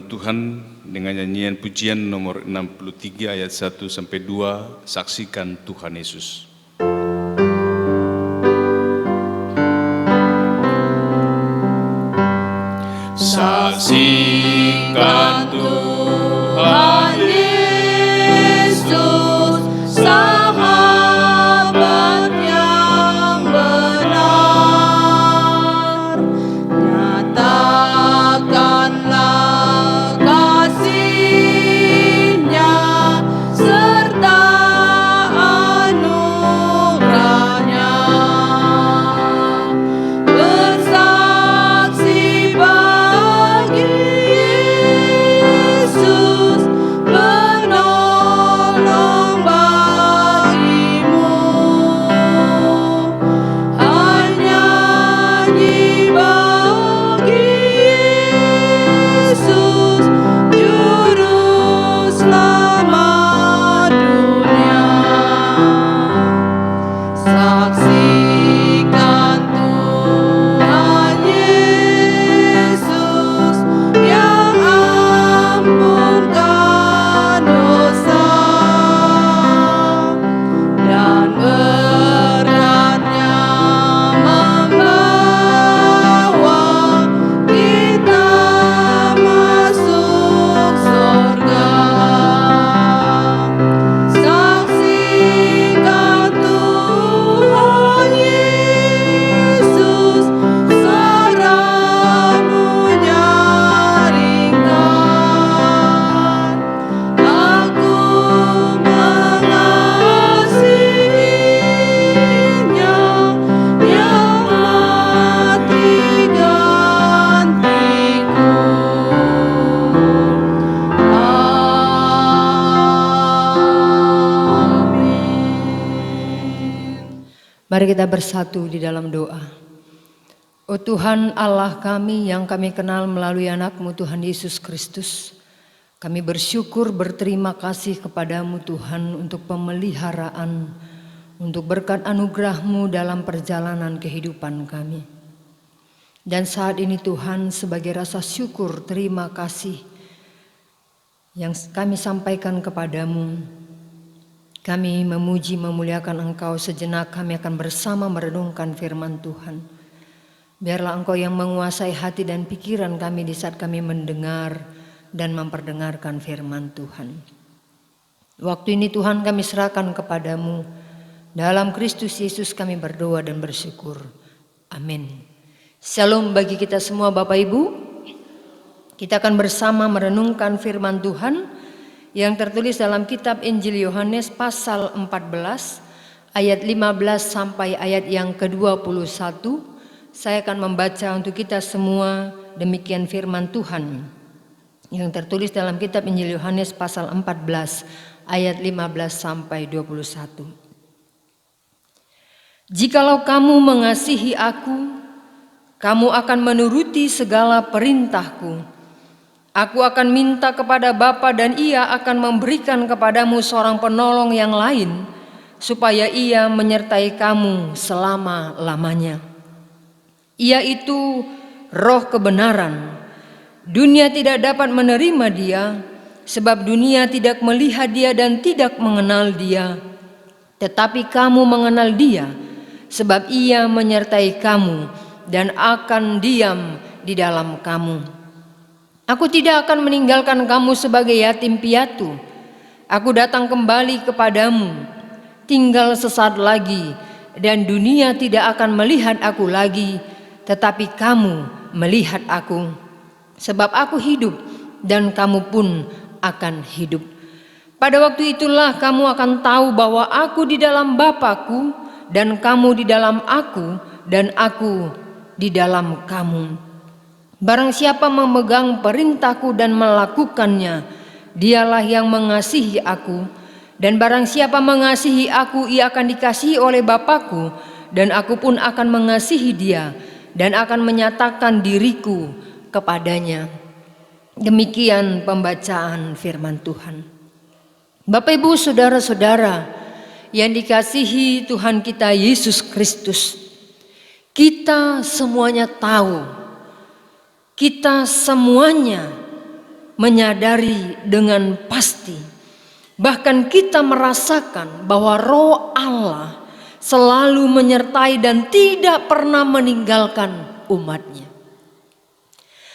Tuhan dengan nyanyian pujian nomor 63 ayat 1 sampai 2, saksikan Tuhan Yesus. Saksikan Tuhan Yesus, sahabat yang benar, nyatakanlah kasih-Nya serta anugerah-Nya, bersaksi bagi Mari kita bersatu di dalam doa. Oh Tuhan Allah kami yang kami kenal melalui anak-Mu Tuhan Yesus Kristus, kami bersyukur berterima kasih kepadamu Tuhan untuk pemeliharaan, untuk berkat anugerah-Mu dalam perjalanan kehidupan kami. Dan saat ini Tuhan, sebagai rasa syukur terima kasih yang kami sampaikan kepadamu, kami memuji memuliakan Engkau. Sejenak kami akan bersama merenungkan firman Tuhan. Biarlah Engkau yang menguasai hati dan pikiran kami di saat kami mendengar dan memperdengarkan firman Tuhan. Waktu ini Tuhan kami serahkan kepadamu. Dalam Kristus Yesus kami berdoa dan bersyukur. Amin. Shalom bagi kita semua Bapak Ibu. Kita akan bersama merenungkan firman Tuhan yang tertulis dalam kitab Injil Yohanes pasal 14 ayat 15 sampai ayat yang ke-21. Saya akan membaca untuk kita semua demikian firman Tuhan yang tertulis dalam kitab Injil Yohanes pasal 14 ayat 15 sampai 21. Jikalau kamu mengasihi aku, kamu akan menuruti segala perintahku. Aku akan minta kepada Bapa dan Ia akan memberikan kepadamu seorang penolong yang lain, supaya Ia menyertai kamu selama-lamanya. Ia itu Roh kebenaran. Dunia tidak dapat menerima Dia, sebab dunia tidak melihat Dia dan tidak mengenal Dia. Tetapi kamu mengenal Dia, sebab Ia menyertai kamu dan akan diam di dalam kamu. Aku tidak akan meninggalkan kamu sebagai yatim piatu. Aku datang kembali kepadamu. Tinggal sesaat lagi, dan dunia tidak akan melihat aku lagi, tetapi kamu melihat aku. Sebab aku hidup, dan kamu pun akan hidup. Pada waktu itulah kamu akan tahu bahwa aku di dalam Bapa-Ku, dan kamu di dalam aku, dan aku di dalam kamu. Barang siapa memegang perintahku dan melakukannya, dialah yang mengasihi aku. Dan barang siapa mengasihi aku, ia akan dikasihi oleh Bapa-Ku, dan aku pun akan mengasihi dia, dan akan menyatakan diriku kepadanya. Demikian pembacaan firman Tuhan. Bapak Ibu saudara-saudara yang dikasihi Tuhan kita Yesus Kristus, kita semuanya tahu, kita semuanya menyadari dengan pasti, bahkan kita merasakan bahwa Roh Allah selalu menyertai dan tidak pernah meninggalkan umatnya.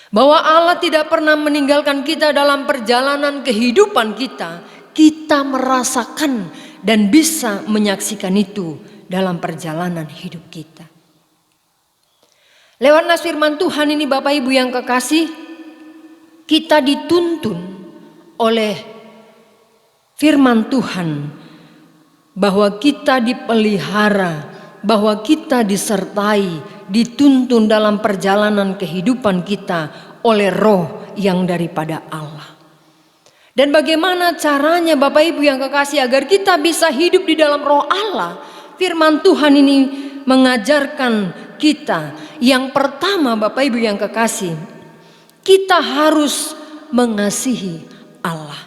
Bahwa Allah tidak pernah meninggalkan kita dalam perjalanan kehidupan kita, kita merasakan dan bisa menyaksikan itu dalam perjalanan hidup kita. Lewat nas firman Tuhan ini Bapak Ibu yang kekasih, kita dituntun oleh firman Tuhan bahwa kita dipelihara, bahwa kita disertai, dituntun dalam perjalanan kehidupan kita oleh Roh yang daripada Allah. Dan bagaimana caranya Bapak Ibu yang kekasih agar kita bisa hidup di dalam Roh Allah? Firman Tuhan ini mengajarkan kita, yang pertama Bapak Ibu yang kekasih, kita harus mengasihi Allah.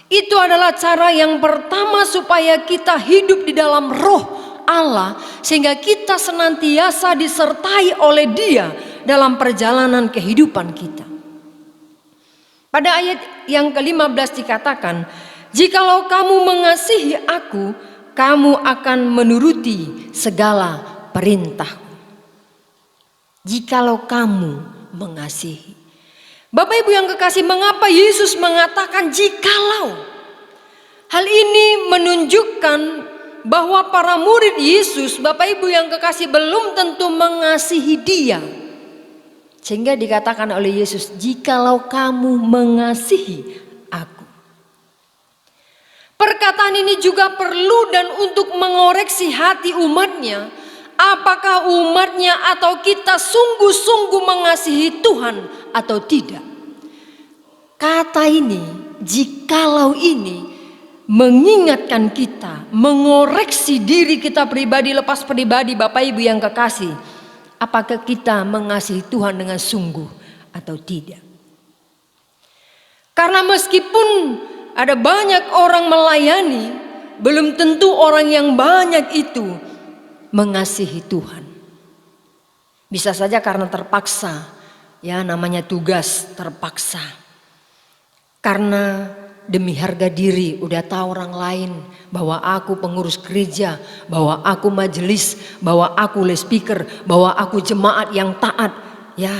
Itu adalah cara yang pertama supaya kita hidup di dalam Roh Allah, sehingga kita senantiasa disertai oleh Dia dalam perjalanan kehidupan kita. Pada ayat yang ke-15 dikatakan, jikalau kamu mengasihi aku, kamu akan menuruti segala perintahku. Jikalau kamu mengasihi. Bapak Ibu yang kekasih, mengapa Yesus mengatakan jikalau? Hal ini menunjukkan bahwa para murid Yesus, Bapak Ibu yang kekasih, belum tentu mengasihi Dia. Sehingga dikatakan oleh Yesus, jikalau kamu mengasihi aku. Perkataan ini juga perlu dan untuk mengoreksi hati umatnya. Apakah umatnya atau kita sungguh-sungguh mengasihi Tuhan atau tidak? Kata ini, jikalau ini mengingatkan kita, mengoreksi diri kita pribadi lepas pribadi. Bapak Ibu yang kekasih, apakah kita mengasihi Tuhan dengan sungguh atau tidak? Karena meskipun ada banyak orang melayani, belum tentu orang yang banyak itu mengasihi Tuhan. Bisa saja karena terpaksa, ya namanya tugas terpaksa. Karena demi harga diri, udah tahu orang lain bahwa aku pengurus gereja, bahwa aku majelis, bahwa aku les speaker, bahwa aku jemaat yang taat. Ya,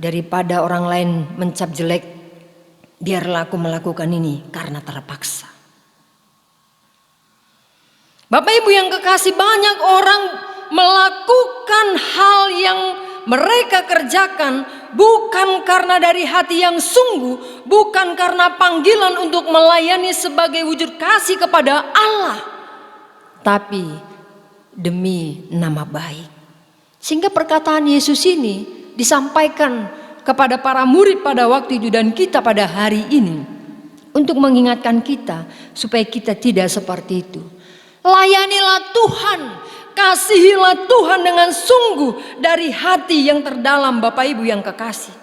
daripada orang lain mencap jelek, biarlah aku melakukan ini karena terpaksa. Bapak Ibu yang kekasih, banyak orang melakukan hal yang mereka kerjakan bukan karena dari hati yang sungguh, bukan karena panggilan untuk melayani sebagai wujud kasih kepada Allah, tapi demi nama baik. Sehingga perkataan Yesus ini disampaikan kepada para murid pada waktu itu dan kita pada hari ini untuk mengingatkan kita supaya kita tidak seperti itu. Layanilah Tuhan, kasihilah Tuhan dengan sungguh dari hati yang terdalam, Bapak Ibu yang kekasih.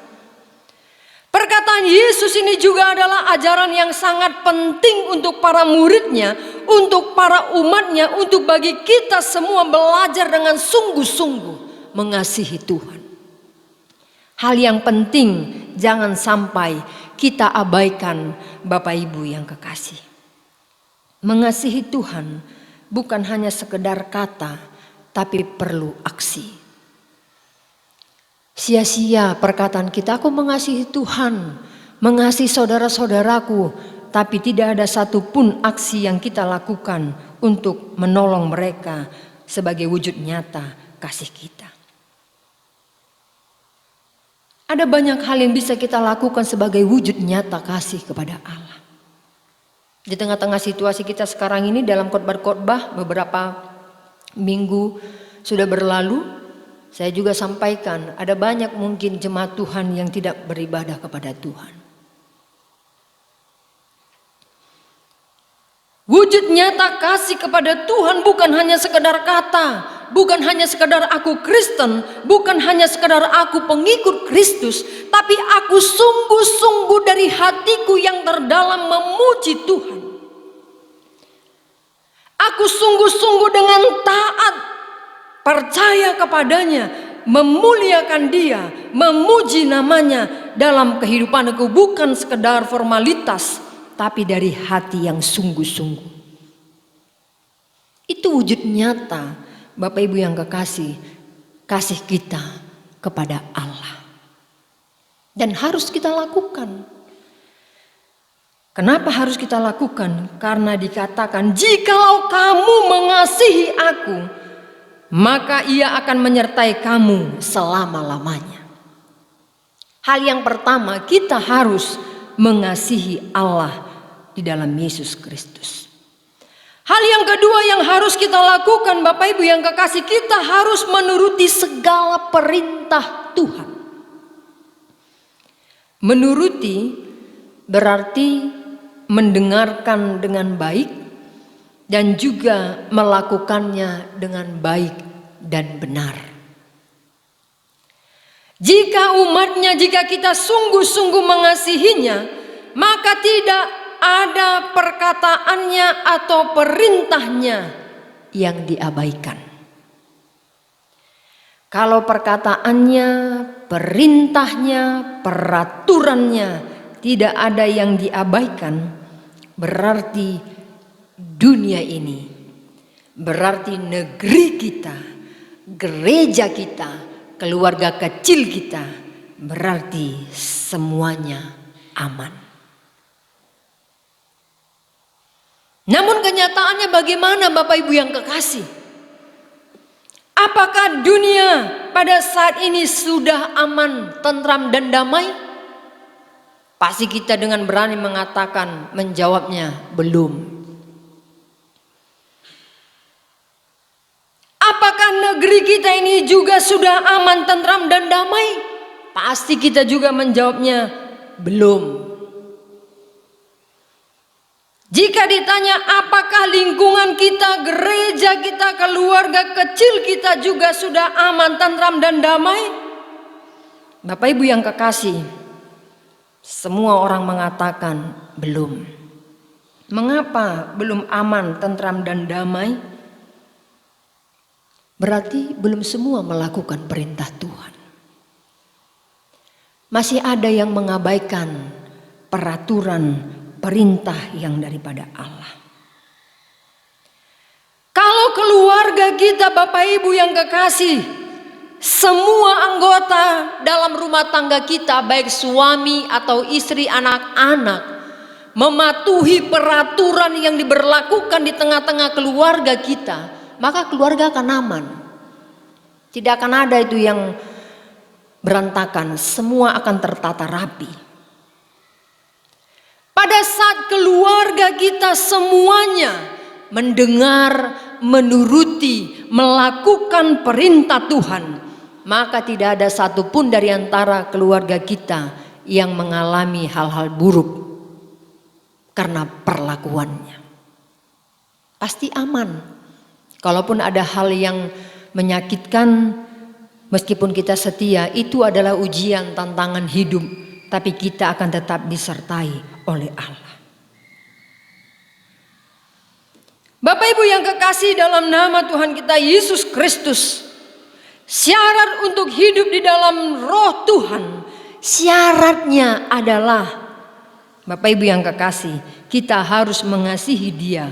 Perkataan Yesus ini juga adalah ajaran yang sangat penting untuk para muridnya, untuk para umatnya, untuk bagi kita semua belajar dengan sungguh-sungguh mengasihi Tuhan. Hal yang penting jangan sampai kita abaikan, Bapak Ibu yang kekasih. Mengasihi Tuhan bukan hanya sekedar kata, tapi perlu aksi. Sia-sia perkataan kita, aku mengasihi Tuhan, mengasihi saudara-saudaraku, tapi tidak ada satupun aksi yang kita lakukan untuk menolong mereka sebagai wujud nyata kasih kita. Ada banyak hal yang bisa kita lakukan sebagai wujud nyata kasih kepada Allah. Di tengah-tengah situasi kita sekarang ini, dalam khotbah-khotbah beberapa minggu sudah berlalu, saya juga sampaikan ada banyak mungkin jemaat Tuhan yang tidak beribadah kepada Tuhan. Wujud nyata kasih kepada Tuhan bukan hanya sekedar kata, bukan hanya sekedar aku Kristen, bukan hanya sekedar aku pengikut Kristus, tapi aku sungguh-sungguh dari hatiku yang terdalam memuji Tuhan. Aku sungguh-sungguh dengan taat, percaya kepadanya, memuliakan dia, memuji namanya dalam kehidupanku, bukan sekedar formalitas, tapi dari hati yang sungguh-sungguh. Itu wujud nyata, Bapak Ibu yang kekasih, kasih kita kepada Allah. Dan harus kita lakukan. Kenapa harus kita lakukan? Karena dikatakan, jikalau kamu mengasihi aku, maka ia akan menyertai kamu selama-lamanya. Hal yang pertama, kita harus mengasihi Allah di dalam Yesus Kristus. Hal yang kedua yang harus kita lakukan, Bapak Ibu yang kekasih, kita harus menuruti segala perintah Tuhan. Menuruti berarti mendengarkan dengan baik dan juga melakukannya dengan baik dan benar. Jika umatnya, jika kita sungguh-sungguh mengasihinya, maka tidak ada perkataannya atau perintahnya yang diabaikan. Kalau perkataannya, perintahnya, peraturannya tidak ada yang diabaikan, berarti dunia ini, berarti negeri kita, gereja kita, keluarga kecil kita, berarti semuanya aman. Namun kenyataannya bagaimana, Bapak Ibu yang kekasih? Apakah dunia pada saat ini sudah aman, tentram dan damai? Pasti kita dengan berani mengatakan, menjawabnya belum. Apakah negeri kita ini juga sudah aman, tentram dan damai? Pasti kita juga menjawabnya belum. Jika ditanya apakah lingkungan kita, gereja kita, keluarga kecil kita juga sudah aman, tentram dan damai? Bapak Ibu yang kekasih, semua orang mengatakan belum. Mengapa belum aman, tentram dan damai? Berarti belum semua melakukan perintah Tuhan. Masih ada yang mengabaikan peraturan perintah yang daripada Allah. Kalau keluarga kita, Bapak Ibu yang kekasih, semua anggota dalam rumah tangga kita, baik suami atau istri, anak-anak, mematuhi peraturan yang diberlakukan di tengah-tengah keluarga kita, maka keluarga akan aman. Tidak akan ada itu yang berantakan, semua akan tertata rapi. Pada saat keluarga kita semuanya mendengar, menuruti, melakukan perintah Tuhan, maka tidak ada satupun dari antara keluarga kita yang mengalami hal-hal buruk karena perlakuannya. Pasti aman. Kalaupun ada hal yang menyakitkan, meskipun kita setia, itu adalah ujian, tantangan hidup, tapi kita akan tetap disertai oleh Allah. Bapak Ibu yang kekasih, dalam nama Tuhan kita Yesus Kristus, syarat untuk hidup di dalam roh Tuhan, syaratnya adalah, Bapak Ibu yang kekasih, kita harus mengasihi Dia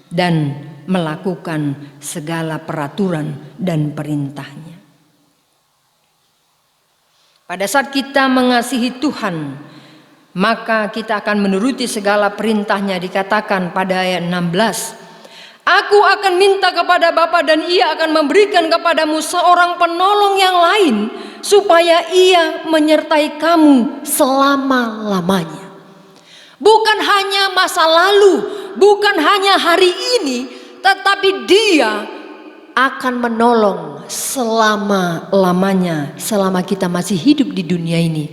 dan melakukan segala peraturan dan perintahnya. Pada saat kita mengasihi Tuhan, maka kita akan menuruti segala perintahnya. Dikatakan pada ayat 16, Aku akan minta kepada Bapa dan Ia akan memberikan kepadamu seorang penolong yang lain, supaya Ia menyertai kamu selama-lamanya. Bukan hanya masa lalu, bukan hanya hari ini, tetapi Dia akan menolong selama-lamanya, selama kita masih hidup di dunia ini.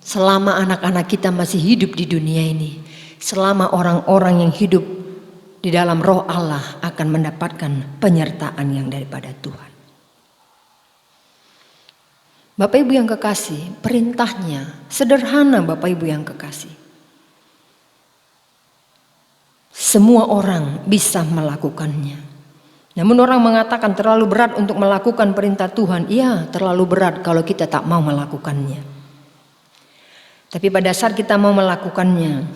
Selama anak-anak kita masih hidup di dunia ini, selama orang-orang yang hidup di dalam roh Allah akan mendapatkan penyertaan yang daripada Tuhan. Bapak Ibu yang kekasih, perintahnya sederhana, Bapak Ibu yang kekasih. Semua orang bisa melakukannya. Namun orang mengatakan terlalu berat untuk melakukan perintah Tuhan. Iya, terlalu berat kalau kita tak mau melakukannya. Tapi pada saat kita mau melakukannya,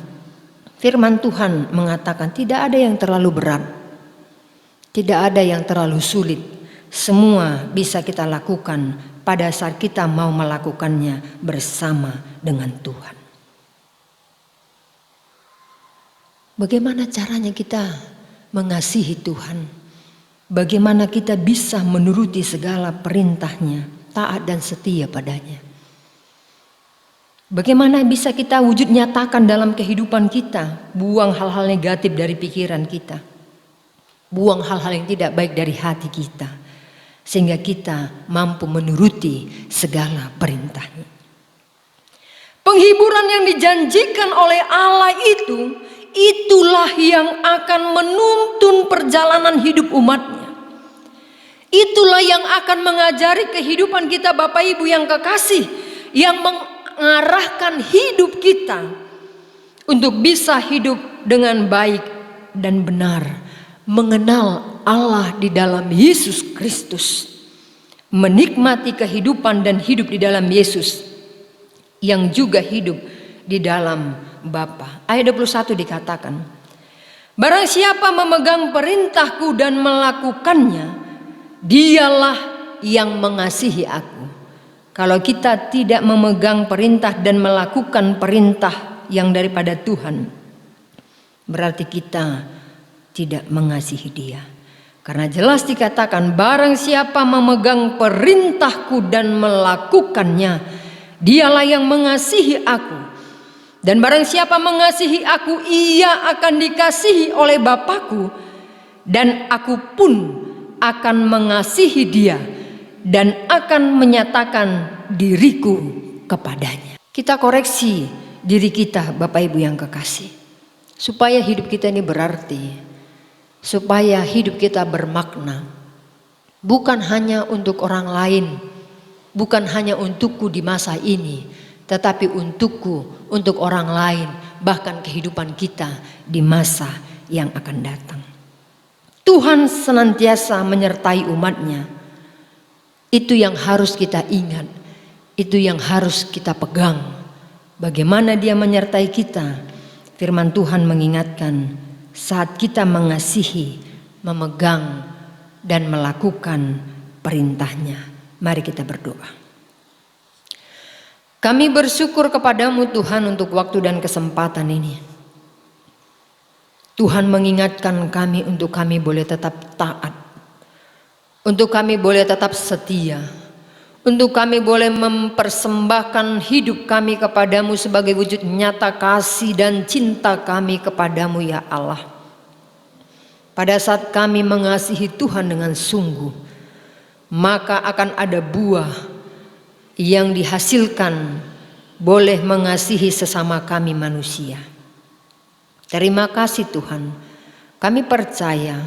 firman Tuhan mengatakan tidak ada yang terlalu berat, tidak ada yang terlalu sulit. Semua bisa kita lakukan pada saat kita mau melakukannya bersama dengan Tuhan. Bagaimana caranya kita mengasihi Tuhan? Bagaimana kita bisa menuruti segala perintahnya, taat dan setia padanya? Bagaimana bisa kita wujud nyatakan dalam kehidupan kita? Buang hal-hal negatif dari pikiran kita, buang hal-hal yang tidak baik dari hati kita, sehingga kita mampu menuruti segala perintahnya. Penghiburan yang dijanjikan oleh Allah itu, itulah yang akan menuntun perjalanan hidup umatnya. Itulah yang akan mengajari kehidupan kita, Bapak Ibu yang kekasih, yang mengarahkan hidup kita untuk bisa hidup dengan baik dan benar, mengenal Allah di dalam Yesus Kristus, menikmati kehidupan dan hidup di dalam Yesus yang juga hidup di dalam Bapa. Ayat 21 dikatakan, Barang siapa memegang perintahku dan melakukannya, dialah yang mengasihi aku. Kalau kita tidak memegang perintah dan melakukan perintah yang daripada Tuhan, berarti kita tidak mengasihi Dia. Karena jelas dikatakan, barang siapa memegang perintahku dan melakukannya, dialah yang mengasihi aku. Dan barang siapa mengasihi aku, ia akan dikasihi oleh Bapakku, dan aku pun akan mengasihi dia dan akan menyatakan diriku kepadanya. Kita koreksi diri kita, Bapak Ibu yang kekasih. supaya hidup kita ini berarti, supaya hidup kita bermakna. Bukan hanya untuk orang lain, bukan hanya untukku di masa ini, tetapi untukku, untuk orang lain, bahkan kehidupan kita di masa yang akan datang. Tuhan senantiasa menyertai umatnya. Itu yang harus kita ingat, itu yang harus kita pegang. Bagaimana Dia menyertai kita? Firman Tuhan mengingatkan, saat kita mengasihi, memegang, dan melakukan perintahnya. Mari kita berdoa. Kami bersyukur kepadamu Tuhan untuk waktu dan kesempatan ini. Tuhan mengingatkan kami untuk kami boleh tetap taat, untuk kami boleh tetap setia, untuk kami boleh mempersembahkan hidup kami kepadamu sebagai wujud nyata kasih dan cinta kami kepadamu ya Allah. Pada saat kami mengasihi Tuhan dengan sungguh, maka akan ada buah yang dihasilkan boleh mengasihi sesama kami manusia. Terima kasih Tuhan, kami percaya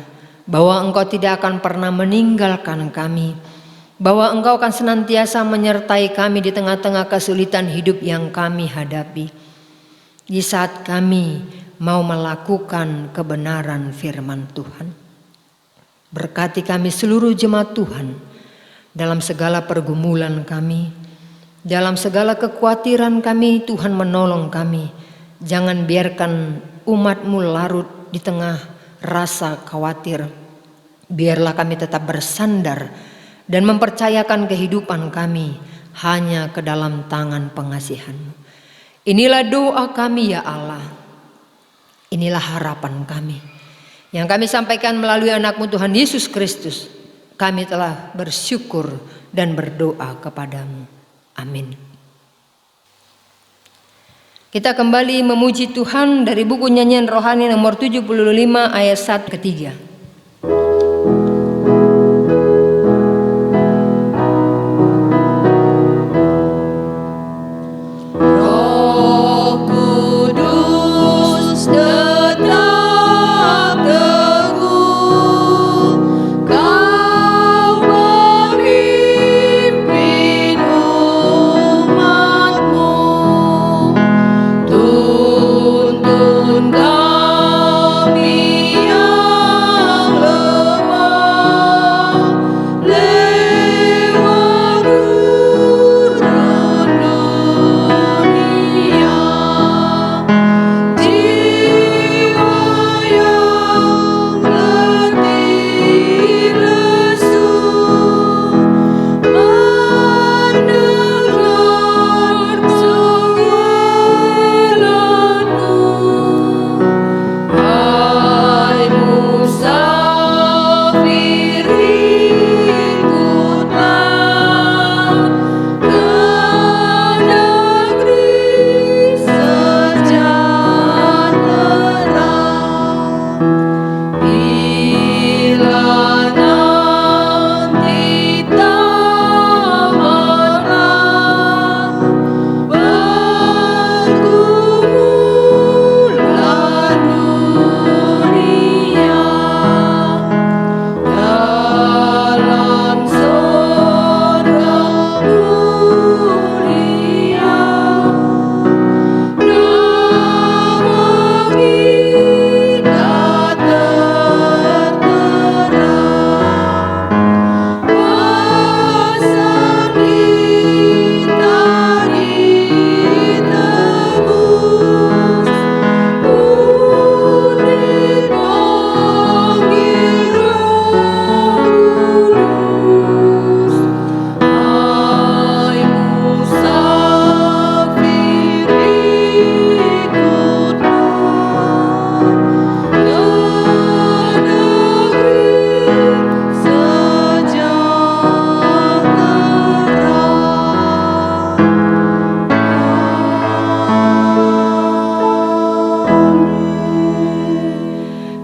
bahwa Engkau tidak akan pernah meninggalkan kami, bahwa Engkau akan senantiasa menyertai kami di tengah-tengah kesulitan hidup yang kami hadapi. Di saat kami mau melakukan kebenaran firman Tuhan. Berkati kami seluruh jemaat Tuhan dalam segala pergumulan kami, dalam segala kekhawatiran kami. Tuhan menolong kami. Jangan biarkan umat-Mu larut di tengah rasa khawatir. Biarlah kami tetap bersandar dan mempercayakan kehidupan kami hanya ke dalam tangan pengasihan-Mu. Inilah doa kami ya Allah. Inilah harapan kami yang kami sampaikan melalui anak-Mu Tuhan Yesus Kristus. Kami telah bersyukur dan berdoa kepadamu. Amin. Kita kembali memuji Tuhan dari buku nyanyian rohani nomor 75 ayat 1-3.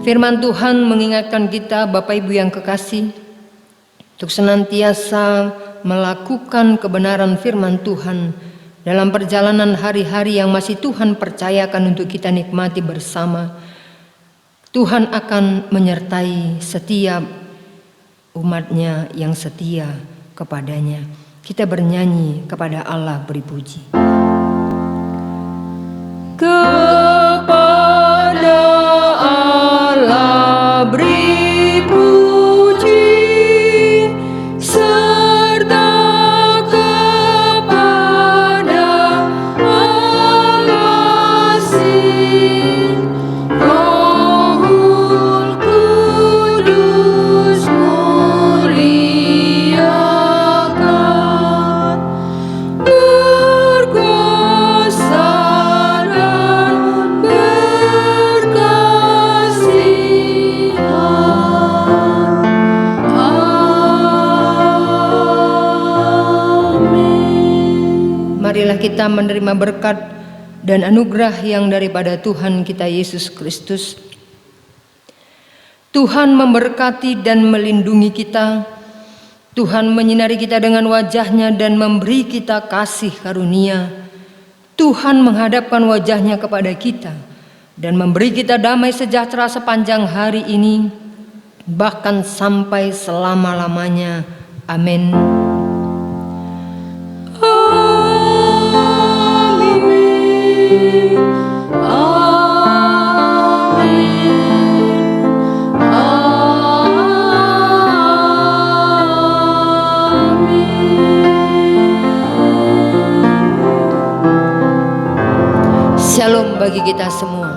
Firman Tuhan mengingatkan kita, Bapak Ibu yang kekasih, untuk senantiasa melakukan kebenaran firman Tuhan dalam perjalanan hari-hari yang masih Tuhan percayakan untuk kita nikmati bersama. Tuhan akan menyertai setiap umatnya yang setia kepadanya. Kita bernyanyi kepada Allah beri puji. Kepada Allah beri puji, serta kepada Allah sing Rohul Kudus muliakan, berkuasa dan berkasihan. Amin. Marilah kita menerima berkat dan anugerah yang daripada Tuhan kita Yesus Kristus. Tuhan memberkati dan melindungi kita. Tuhan menyinari kita dengan wajah-Nya dan memberi kita kasih karunia. Tuhan menghadapkan wajah-Nya kepada kita dan memberi kita damai sejahtera sepanjang hari ini, bahkan sampai selama-lamanya. Amin. Shalom bagi kita semua.